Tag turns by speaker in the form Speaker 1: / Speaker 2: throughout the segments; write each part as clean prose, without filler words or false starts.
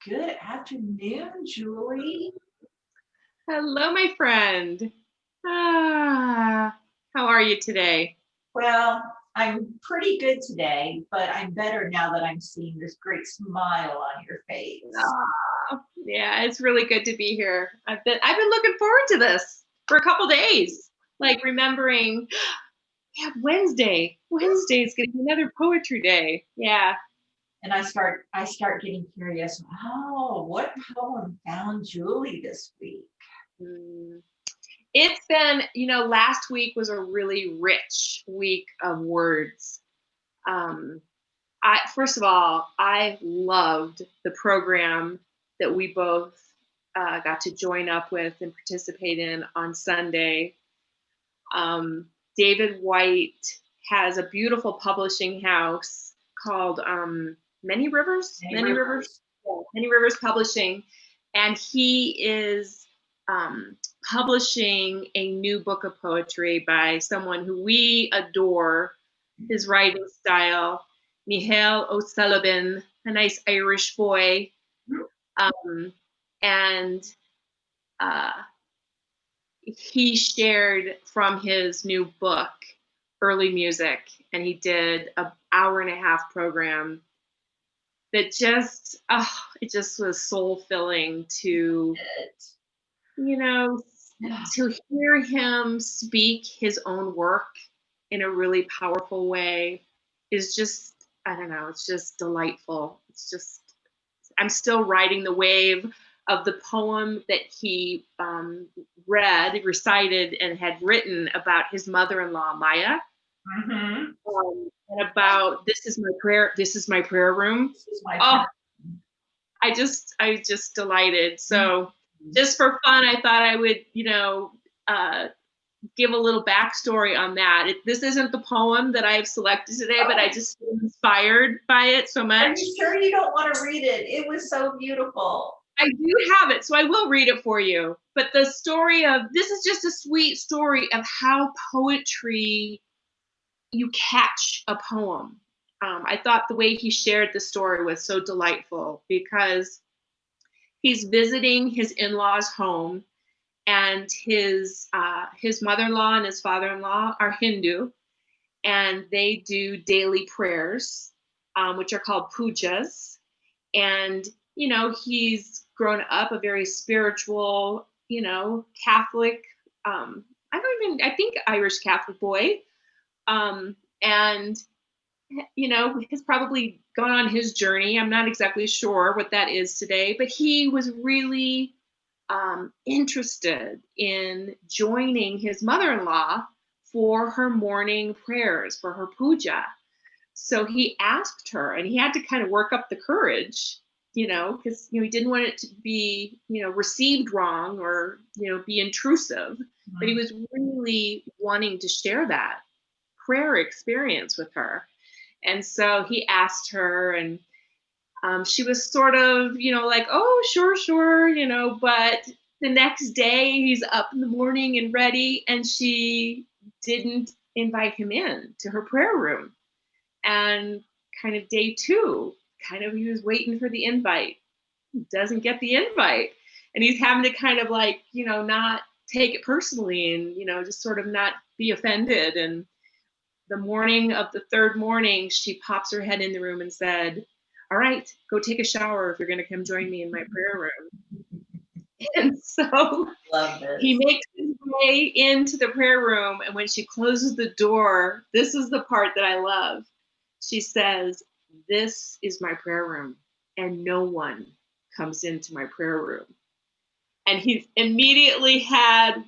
Speaker 1: Good afternoon, Julie.
Speaker 2: Hello, my friend. How are you today?
Speaker 1: Well, I'm pretty good today, but I'm better now that I'm seeing this great smile on your face.
Speaker 2: Yeah, it's really good to be here. I've been looking forward to this for a couple days. Like remembering, yeah, Wednesday. Wednesday is gonna be another poetry day. Yeah.
Speaker 1: And I start getting curious. Oh, what poem found Julie this week?
Speaker 2: Mm. It's been, last week was a really rich week of words. Um, I first of all, I loved the program that we both got to join up with and participate in on Sunday. David White has a beautiful publishing house called Many Rivers,
Speaker 1: Any
Speaker 2: Many Rivers,
Speaker 1: rivers?
Speaker 2: yeah, Many Rivers Publishing, and he is publishing a new book of poetry by someone who we adore. His writing style, Michael O'Sullivan, a nice Irish boy,
Speaker 1: Hmm?
Speaker 2: um, and uh, he shared from his new book early music, and he did an hour and a half program that just it just was soul filling to
Speaker 1: It.
Speaker 2: you know
Speaker 1: Yeah.
Speaker 2: to hear him speak his own work in a really powerful way is just, I don't know, it's just delightful. It's just, I'm still riding the wave of the poem that he recited, and had written about his mother-in-law, Maya,
Speaker 1: Mm-hmm.
Speaker 2: and about this is my prayer room.
Speaker 1: This is my
Speaker 2: Oh,
Speaker 1: friend.
Speaker 2: I just delighted. So
Speaker 1: Mhm.
Speaker 2: just for fun, I thought I would, uh, give a little backstory on that. This isn't the poem that I've selected today, but I
Speaker 1: Oh,
Speaker 2: just feel inspired by it so
Speaker 1: are
Speaker 2: much.
Speaker 1: you sure you don't want to read it? It was so beautiful.
Speaker 2: I do have it, so I will read it for you. But the story of this is just a sweet story of how poetry, you catch a poem. I thought the way he shared the story was so delightful because he's visiting his in-laws' home, and his mother-in-law and his father-in-law are Hindu, and they do daily prayers, which are called pujas. And he's grown up a very spiritual, Catholic. I think Irish Catholic boy, and has probably gone on his journey. I'm not exactly sure what that is today, but he was really interested in joining his mother-in-law for her morning prayers, for her puja. So he asked her, and he had to kind of work up the courage, because he didn't want it to be, received wrong, or be intrusive. But he
Speaker 1: Mhm.
Speaker 2: was really wanting to share that prayer experience with her. And so he asked her, and she was sort of, like, oh, sure, sure, but the next day he's up in the morning and ready, and she didn't invite him in to her prayer room. And kind of day two, kind of he was waiting for the invite, doesn't get the invite. And he's having to kind of like, not take it personally, and, just sort of not be offended. And the morning of the third morning, she pops her head in the room and said, all right, go take a shower if you're going to come join me in my prayer room. And so
Speaker 1: Love
Speaker 2: he
Speaker 1: this.
Speaker 2: makes his way into the prayer room. And when she closes the door, this is the part that I love. She says, this is my prayer room, and no one comes into my prayer room. And he immediately had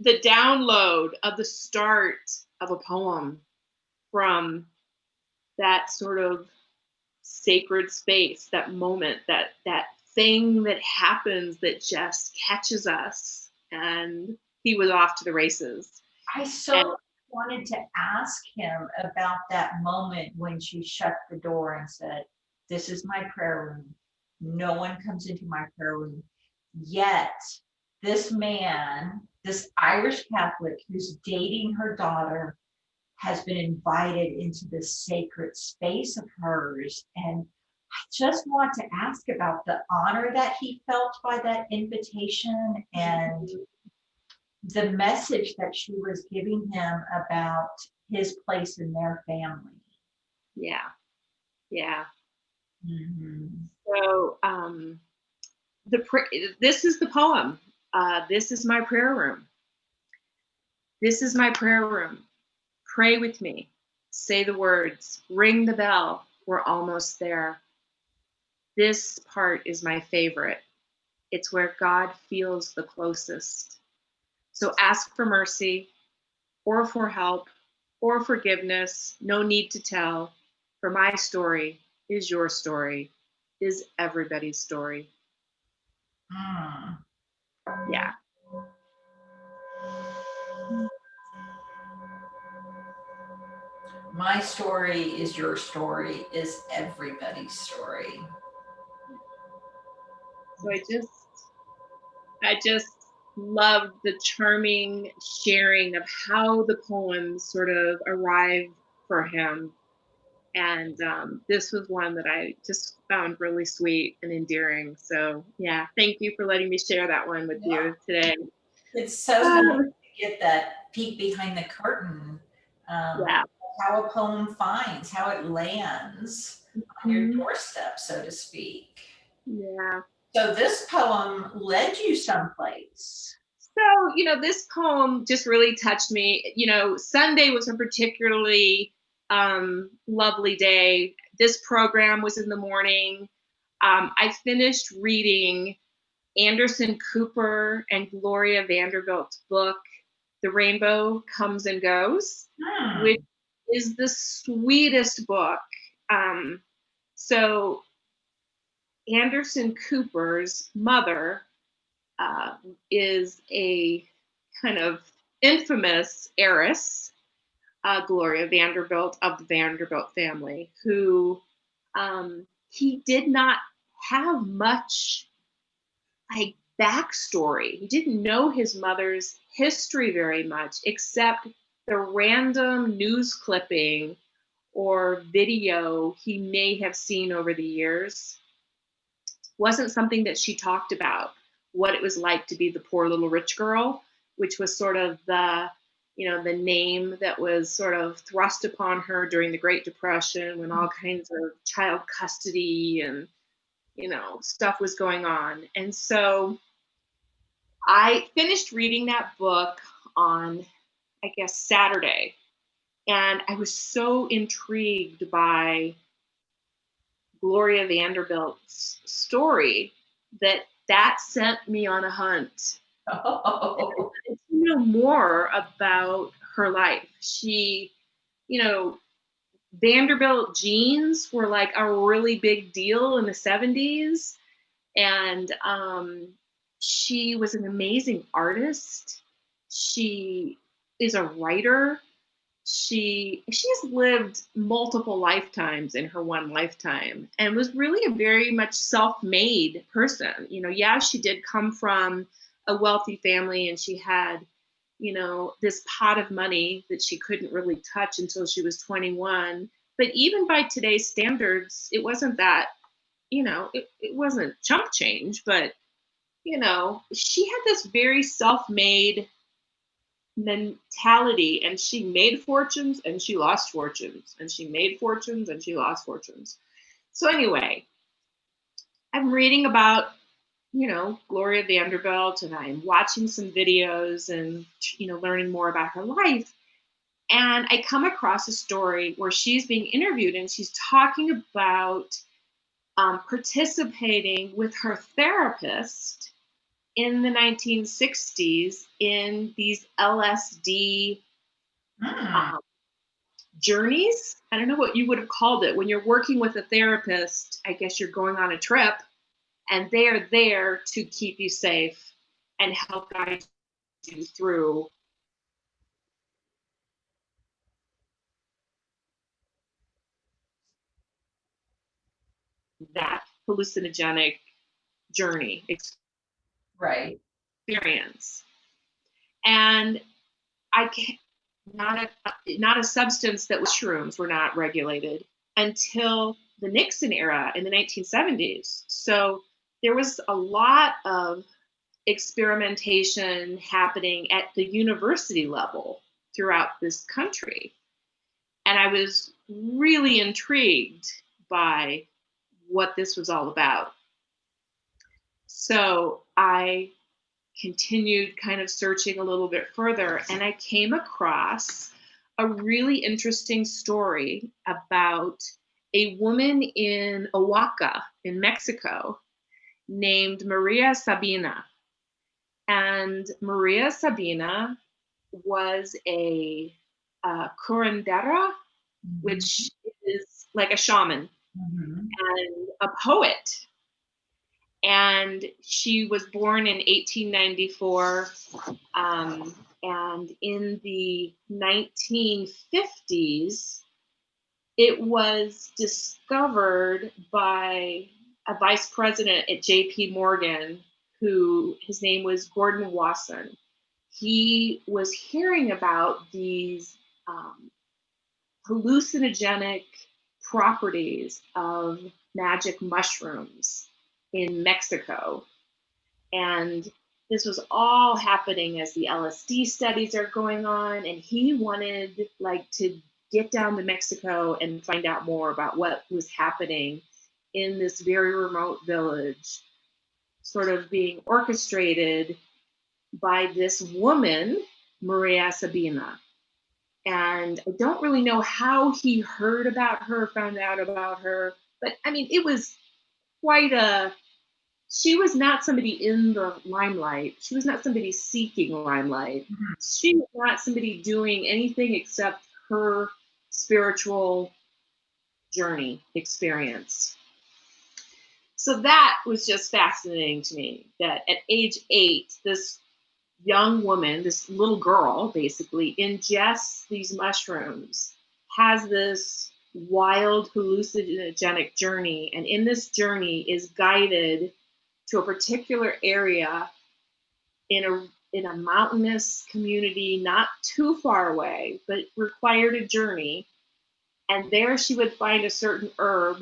Speaker 2: the download of the start of a poem from that sort of sacred space, that moment, that thing that happens that just catches us. And he was off to the races.
Speaker 1: I
Speaker 2: And
Speaker 1: so wanted to ask him about that moment when she shut the door and said, this is my prayer room. No one comes into my prayer room. Yet, this man, this Irish Catholic who's dating her daughter, has been invited into this sacred space of hers. And just want to ask about the honor that he felt by that invitation and the message that she was giving him about his place in their family.
Speaker 2: Yeah. Yeah.
Speaker 1: Mhm.
Speaker 2: So this is the poem. This is my prayer room. This is my prayer room. Pray with me. Say the words. Ring the bell. We're almost there. This part is my favorite. It's where God feels the closest. So ask for mercy or for help or forgiveness. No need to tell. For my story is your story, is everybody's story.
Speaker 1: Mm.
Speaker 2: Yeah.
Speaker 1: My story is your story, is everybody's story.
Speaker 2: So I just loved the charming sharing of how the poems sort of arrived for him. And this was one that I just found really sweet and endearing. So yeah, thank you for letting me share that one with
Speaker 1: Yeah.
Speaker 2: you today.
Speaker 1: It's so nice to get that peek behind the curtain,
Speaker 2: Yeah.
Speaker 1: how a poem finds, how it lands on your
Speaker 2: Mhm.
Speaker 1: doorstep, so to speak.
Speaker 2: Yeah.
Speaker 1: So this poem led you someplace.
Speaker 2: So, this poem just really touched me. Sunday was a particularly lovely day. This program was in the morning. I finished reading Anderson Cooper and Gloria Vanderbilt's book, The Rainbow Comes and Goes,
Speaker 1: Hmm.
Speaker 2: which is the sweetest book. Um, so, Anderson Cooper's mother uh, is a kind of infamous heiress, Gloria Vanderbilt of the Vanderbilt family, who he did not have much like backstory. He didn't know his mother's history very much, except the random news clipping or video he may have seen over the years. Wasn't something that she talked about, what it was like to be the poor little rich girl, which was sort of the name that was sort of thrust upon her during the Great Depression when all kinds of child custody and stuff was going on. And so I finished reading that book on, I guess, Saturday, and I was so intrigued by Gloria Vanderbilt's story that sent me on a hunt
Speaker 1: Oh.
Speaker 2: to know more about her life. She, you know, Vanderbilt jeans were like a really big deal in the 70s. And she was an amazing artist. She is a writer. She's lived multiple lifetimes in her one lifetime and was really a very much self-made person. Yeah, she did come from a wealthy family and she had, this pot of money that she couldn't really touch until she was 21. But even by today's standards, it wasn't that, it wasn't chump change, but she had this very self-made mentality, and she made fortunes and she lost fortunes and she made fortunes and she lost fortunes. So anyway, I'm reading about Gloria Vanderbilt, and I'm watching some videos and learning more about her life, and I come across a story where she's being interviewed and she's talking about participating with her therapist in the 1960s in these LSD
Speaker 1: Hmm.
Speaker 2: um, journeys. I don't know what you would have called it. When you're working with a therapist, I guess you're going on a trip and they are there to keep you safe and help guide you through that hallucinogenic journey
Speaker 1: Right.
Speaker 2: experience. And I can't, not a substance that mushrooms were not regulated until the Nixon era in the 1970s. So there was a lot of experimentation happening at the university level throughout this country. And I was really intrigued by what this was all about. So I continued kind of searching a little bit further, and I came across a really interesting story about a woman in Oaxaca in Mexico named Maria Sabina. And Maria Sabina was a curandera, which is like a shaman, and a poet. And she was born in 1894. And in the 1950s, it was discovered by a vice president at JP Morgan, who his name was Gordon Wasson. He was hearing about these hallucinogenic properties of magic mushrooms in Mexico. And this was all happening as the LSD studies are going on. And he wanted to get down to Mexico and find out more about what was happening in this very remote village, sort of being orchestrated by this woman, Maria Sabina. And I don't really know how he heard about her, found out about her, but I mean, it was quite she was not somebody in the limelight. She was not somebody seeking limelight. She was not somebody doing anything except her spiritual journey experience. So that was just fascinating to me, that at age 8, this young woman, this little girl, basically ingests these mushrooms, has this wild hallucinogenic journey, and in this journey is guided to a particular area in a mountainous community not too far away, but required a journey. And there she would find a certain herb,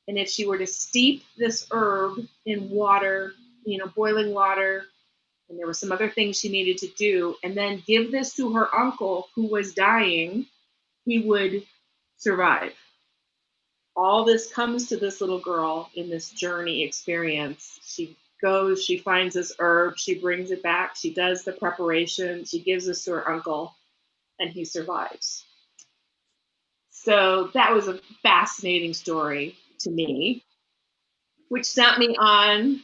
Speaker 2: and if she were to steep this herb in water, boiling water, and there were some other things she needed to do, and then give this to her uncle who was dying, he would survive. All this comes to this little girl in this journey experience. She goes, she finds this herb, she brings it back, she does the preparation, she gives this to her uncle, and he survives. So that was a fascinating story to me, which sent me on,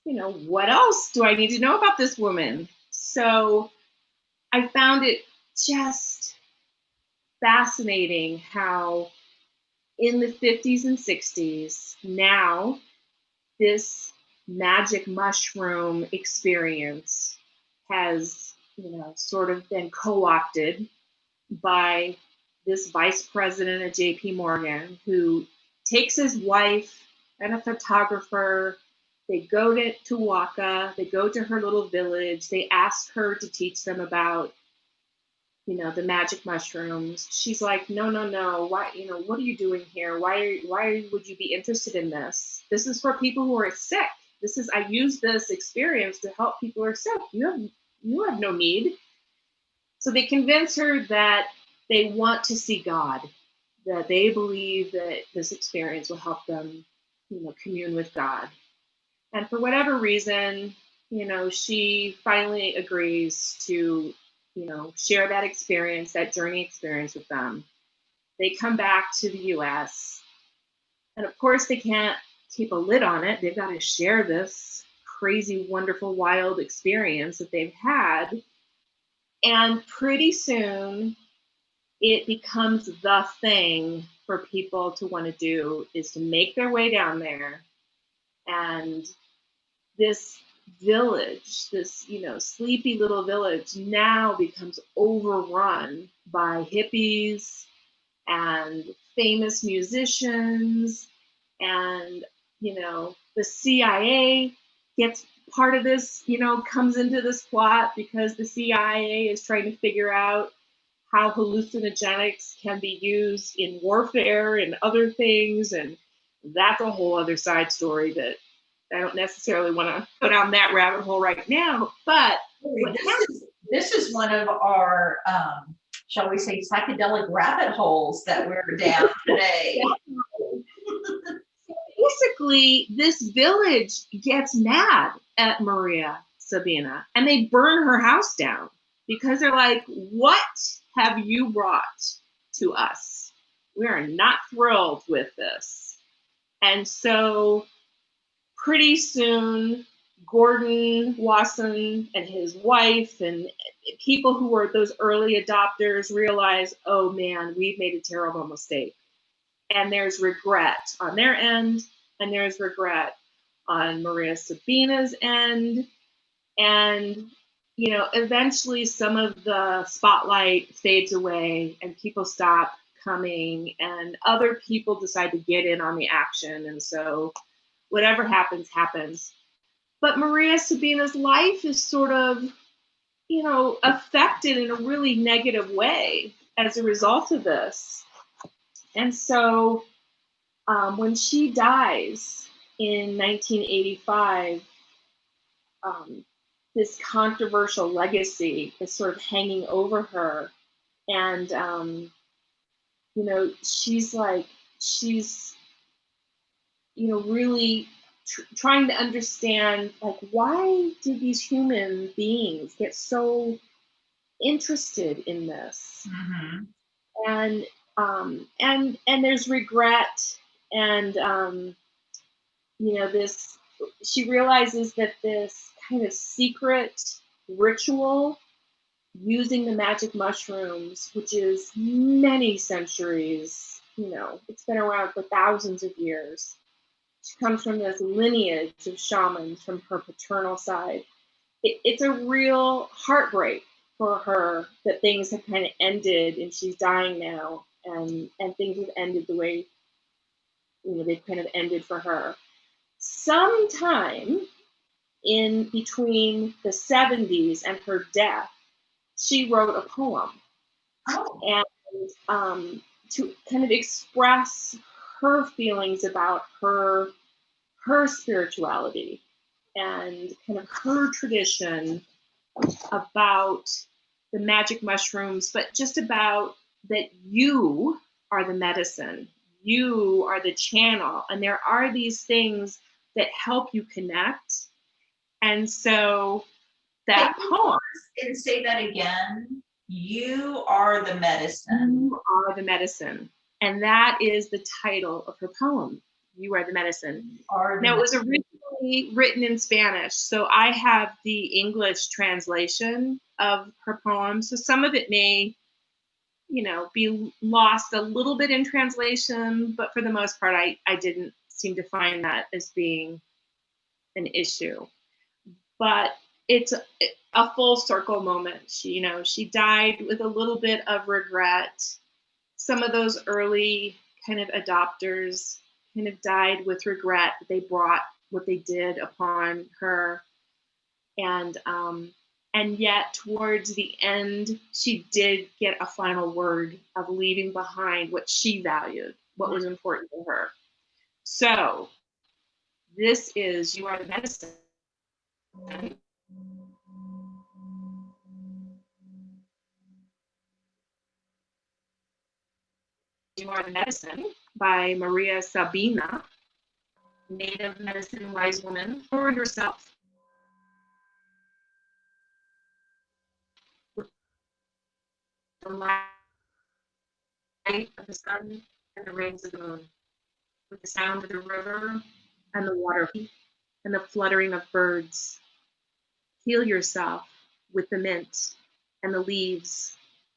Speaker 2: what else do I need to know about this woman? So I found it just fascinating how in the 50s and 60s, now this magic mushroom experience has, sort of been co-opted by this vice president at JP Morgan, who takes his wife and a photographer. They go to Oaxaca, they go to her little village, they ask her to teach them about, the magic mushrooms. She's like, no, why, what are you doing here? Why would you be interested in this? This is for people who are sick. I use this experience to help people who are sick. You have no need. So they convince her that they want to see God, that they believe that this experience will help them, commune with God. And for whatever reason, she finally agrees to, share that experience, that journey experience with them. They come back to the US. And of course, they can't keep a lid on it. They've got to share this crazy, wonderful, wild experience that they've had. And pretty soon, it becomes the thing for people to want to do, is to make their way down there. And this village, this, sleepy little village, now becomes overrun by hippies and famous musicians. And, the CIA gets part of this, comes into this plot because the CIA is trying to figure out how hallucinogenics can be used in warfare and other things. And that's a whole other side story that I don't necessarily want to go down that rabbit hole right now. But
Speaker 1: this is one of our, shall we say, psychedelic rabbit holes that we're down today.
Speaker 2: Basically, this village gets mad at Maria Sabina and they burn her house down because they're like, what have you brought to us? We are not thrilled with this. And so pretty soon, Gordon Wasson and his wife and people who were those early adopters realize, oh man, we've made a terrible mistake. And there's regret on their end, and there's regret on Maria Sabina's end. And, you know, eventually some of the spotlight fades away and people stop coming and other people decide to get in on the action. And so whatever happens, happens. But Maria Sabina's life is sort of, you know, affected in a really negative way as a result of this. And so when she dies in 1985, this controversial legacy is sort of hanging over her. And, you know, she's, you know, really trying to understand, like, why did these human beings get so interested in this?
Speaker 1: Mm-hmm.
Speaker 2: And there's regret, and you know, this, she realizes that this kind of secret ritual using the magic mushrooms, which is many centuries, you know, it's been around for thousands of years. She comes from this lineage of shamans from her paternal side. It's a real heartbreak for her that things have kind of ended and she's dying now, and things have ended the way, you know, they've kind of ended for her. Sometime in between the 70s and her death, she wrote a poem.
Speaker 1: Oh.
Speaker 2: And to kind of express her feelings about her spirituality and kind of her tradition about the magic mushrooms, but just about that you are the medicine, you are the channel, and there are these things that help you connect. And so that poem.
Speaker 1: And say that again. You are the medicine.
Speaker 2: You are the medicine. And that is the title of her poem. You are the medicine. Now, it was originally written in Spanish, so I have the English translation of her poem. So some of it may, you know, be lost a little bit in translation, but for the most part, I didn't seem to find that as being an issue. But it's a full circle moment. She, you know, she died with a little bit of regret. Some of those early kind of adopters kind of died with regret that they brought what they did upon her. And yet towards the end, she did get a final word of leaving behind what she valued, what was important to her. So this is You Are the Medicine. You Are the Medicine by Maria Sabina, native medicine wise woman, for yourself. With the light of the sun and the rays of the moon, with the sound of the river and the water and the fluttering of birds. Heal yourself with the mint and the leaves,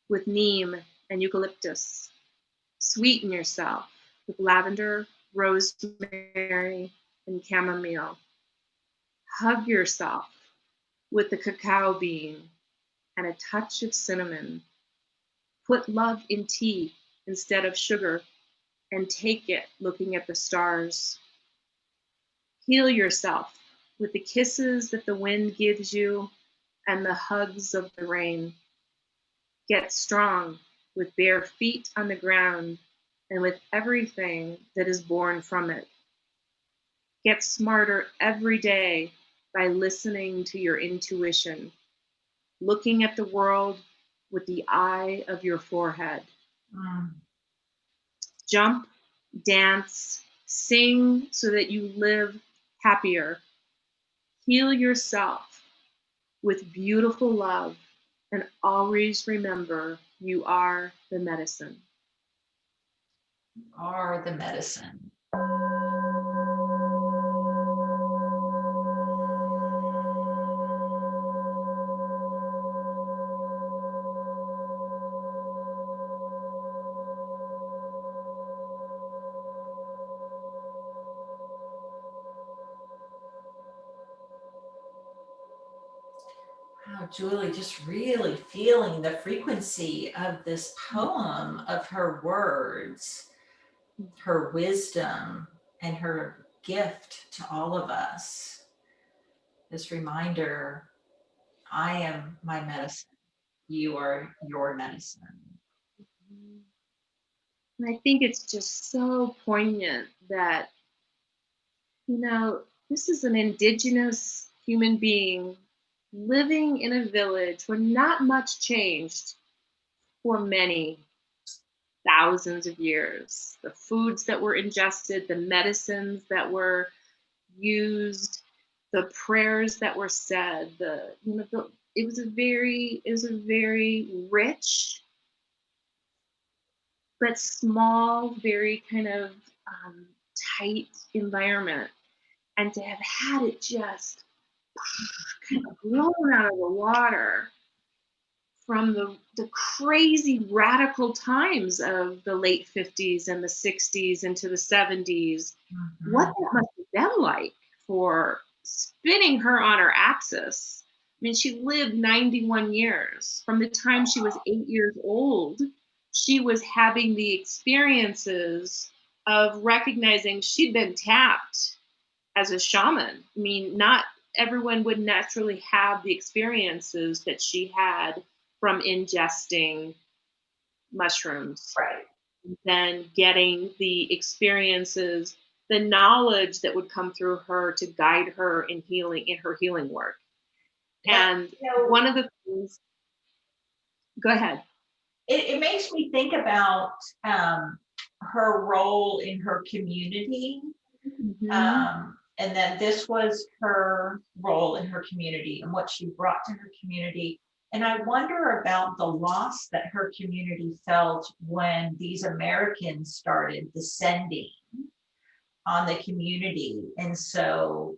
Speaker 2: with neem and eucalyptus. Sweeten yourself with lavender, rosemary, and chamomile. Hug yourself with the cacao bean and a touch of cinnamon. Put love in tea instead of sugar and take it looking at the stars. Heal yourself with the kisses that the wind gives you and the hugs of the rain. Get strong with bare feet on the ground and with everything that is born from it. Get smarter every day by listening to your intuition, looking at the world with the eye of your forehead.
Speaker 1: Mm.
Speaker 2: Jump, dance, sing so that you live happier. Heal yourself with beautiful love, and always remember you are the medicine.
Speaker 1: Are the medicine. Wow, Julie, just really feeling the frequency of this poem, of her words, her wisdom, and her gift to all of us. This reminder, I am my medicine. You are your medicine.
Speaker 2: And I think it's just so poignant that, this is an indigenous human being living in a village where not much changed for many thousands of years. The foods that were ingested, the medicines that were used, the prayers that were said, it was a very rich but small, very kind of tight environment. And to have had it just kind of blown out of the water from the crazy radical times of the late 50s and the 60s into the 70s, what that must have been like for spinning her on her axis. I mean, she lived 91 years. From the time she was 8 years old, she was having the experiences of recognizing she'd been tapped as a shaman. I mean, not everyone would naturally have the experiences that she had from ingesting mushrooms,
Speaker 1: Right.
Speaker 2: then getting the experiences, the knowledge that would come through her to guide her in her healing work. And one of the things, go ahead.
Speaker 1: It makes me think about her role in her community, and that this was her role in her community and what she brought to her community. And I wonder about the loss that her community felt when these Americans started descending on the community. And so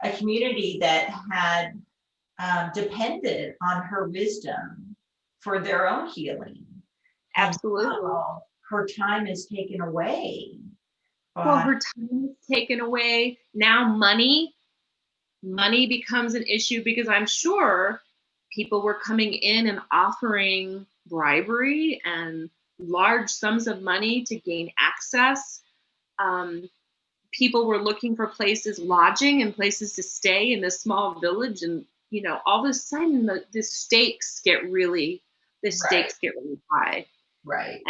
Speaker 1: a community that had depended on her wisdom for their own healing.
Speaker 2: Absolutely.
Speaker 1: And now her time is taken away.
Speaker 2: Well, her time is taken away. Now money becomes an issue because I'm sure people were coming in and offering bribery and large sums of money to gain access. People were looking for lodging and places to stay in this small village, and all of a sudden the stakes get really high.
Speaker 1: Right.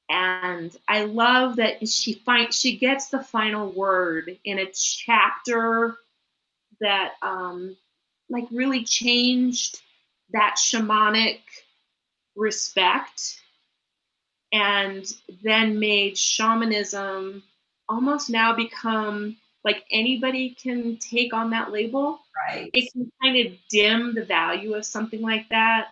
Speaker 2: And I love that she gets the final word in a chapter that really changed that shamanic respect, and then made shamanism almost now become like anybody can take on that label.
Speaker 1: Right.
Speaker 2: It can kind of dim the value of something like that.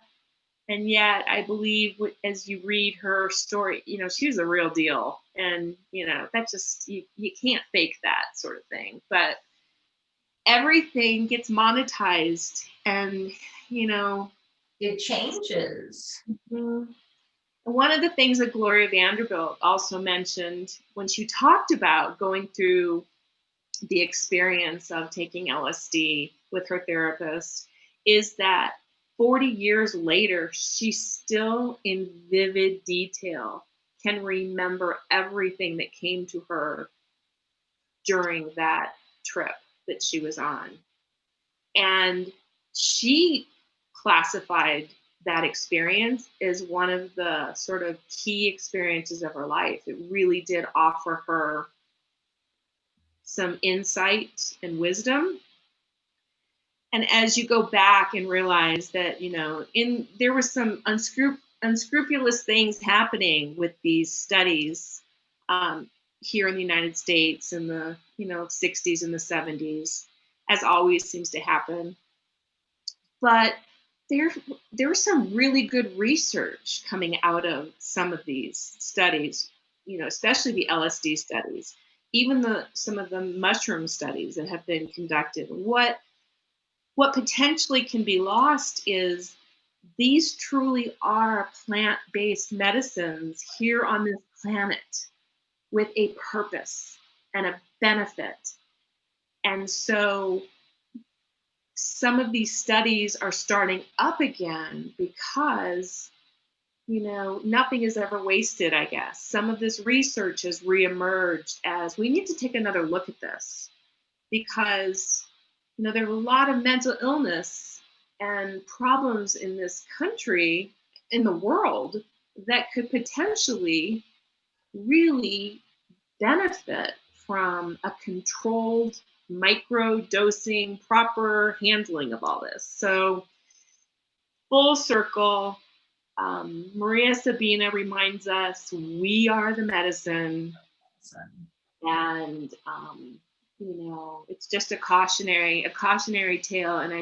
Speaker 2: And yet I believe as you read her story, she was the real deal. And, that just, you can't fake that sort of thing. But everything gets monetized and,
Speaker 1: it changes.
Speaker 2: One of the things that Gloria Vanderbilt also mentioned when she talked about going through the experience of taking LSD with her therapist is that 40 years later, she still in vivid detail can remember everything that came to her during that trip that she was on. And she classified that experience is one of the sort of key experiences of her life. It really did offer her some insight and wisdom. And as you go back and realize that, there was some unscrupulous things happening with these studies here in the United States in the 60s and the 70s, as always seems to happen. But there was some really good research coming out of some of these studies, especially the LSD studies, even some of the mushroom studies that have been conducted. What potentially can be lost is these truly are plant-based medicines here on this planet with a purpose and a benefit. And so some of these studies are starting up again because, nothing is ever wasted, I guess. Some of this research has reemerged as we need to take another look at this because, there are a lot of mental illness and problems in this country, in the world, that could potentially really benefit from a controlled micro dosing, proper handling of all this. So full circle, Maria Sabina reminds us we are the medicine, and it's just a cautionary tale. And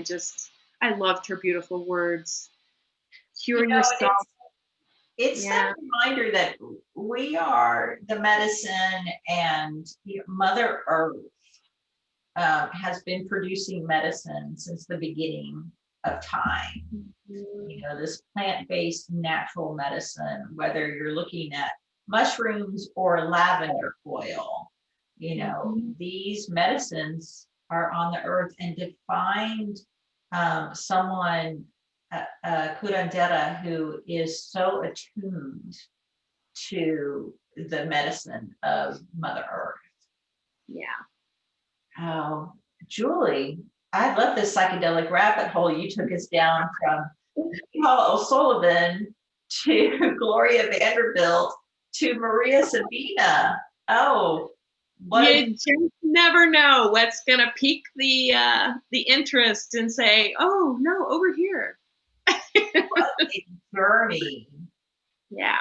Speaker 2: I loved her beautiful words. Cure yourself.
Speaker 1: It's that reminder that we are the medicine, and Mother Earth has been producing medicine since the beginning of time. This plant-based natural medicine, whether you're looking at mushrooms or lavender oil, these medicines are on the earth. And to find someone, a curandera, who is so attuned to the medicine of Mother Earth.
Speaker 2: Yeah.
Speaker 1: Oh, Julie, I love this psychedelic rabbit hole you took us down from Paul O'Sullivan to Gloria Vanderbilt to Maria Sabina. Oh,
Speaker 2: you just never know what's gonna pique the interest and say, oh no, over here.
Speaker 1: What a journey.
Speaker 2: Yeah.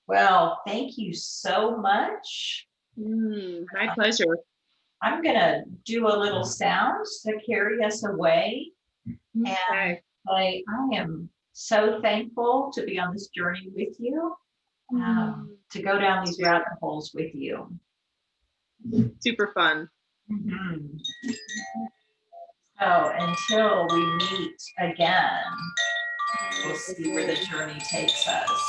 Speaker 1: Well, thank you so much.
Speaker 2: My pleasure.
Speaker 1: I'm gonna do a little sound to carry us away.
Speaker 2: Okay.
Speaker 1: And I am so thankful to be on this journey with you, to go down these rabbit holes with you.
Speaker 2: Super fun.
Speaker 1: So until we meet again, we'll see where the journey takes us.